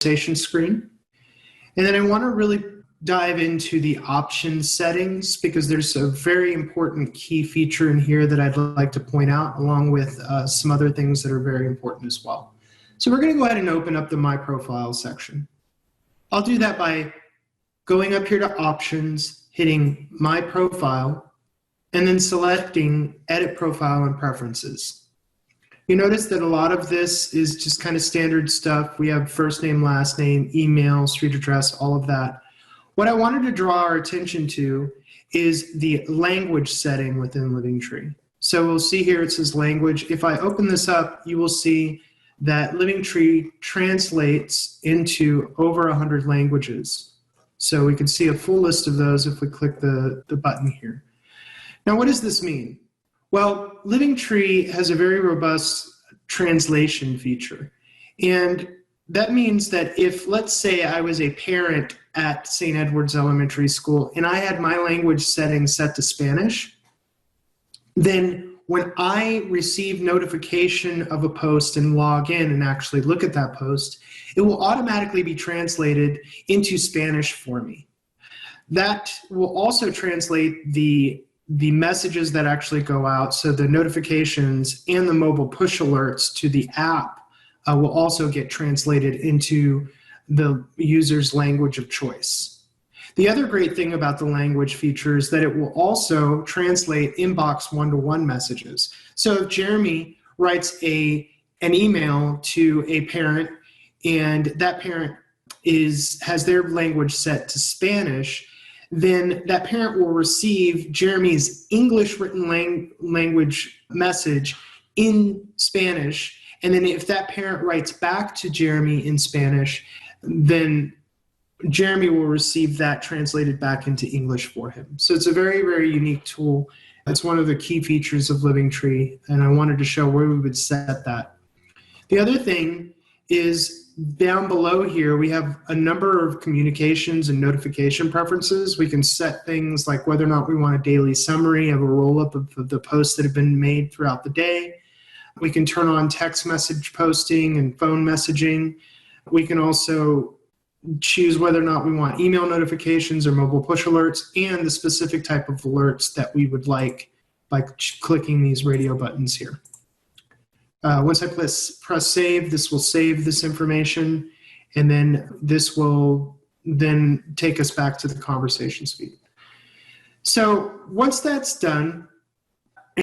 conversation screen. And then I want to really dive into the options settings because there's a very important key feature in here that I'd like to point out, along with some other things that are very important as well. So we're going to go ahead and open up the My Profile section. I'll do that by going up here to Options, hitting My Profile, and then selecting Edit Profile and Preferences. You notice that a lot of this is just kind of standard stuff. We have first name, last name, email, street address, all of that. What I wanted to draw our attention to is the language setting within Livingtree. So we'll see here it says language. If I open this up, you will see that Livingtree translates into over 100 languages. So we can see a full list of those if we click the button here. Now, what does this mean? Well, Livingtree has a very robust translation feature. And that means that if, let's say, I was a parent at St. Edward's Elementary School and I had my language settings set to Spanish, then when I receive notification of a post and log in and actually look at that post, it will automatically be translated into Spanish for me. That will also translate the messages that actually go out, so the notifications and the mobile push alerts to the app will also get translated into the user's language of choice. The other great thing about the language feature is that it will also translate inbox one-to-one messages. So if Jeremy writes an email to a parent and that parent has their language set to Spanish, then that parent will receive Jeremy's English written language message in Spanish. And then if that parent writes back to Jeremy in Spanish, then Jeremy will receive that translated back into English for him. So it's a very, very unique tool. That's one of the key features of Livingtree, and I wanted to show where we would set that. The other thing is down below here, we have a number of communications and notification preferences. We can set things like whether or not we want a daily summary of a roll-up of the posts that have been made throughout the day. We can turn on text message posting and phone messaging. We can also choose whether or not we want email notifications or mobile push alerts and the specific type of alerts that we would like by clicking these radio buttons here. Once I press save, this will save this information, and then this will then take us back to the conversation speed. So once that's done,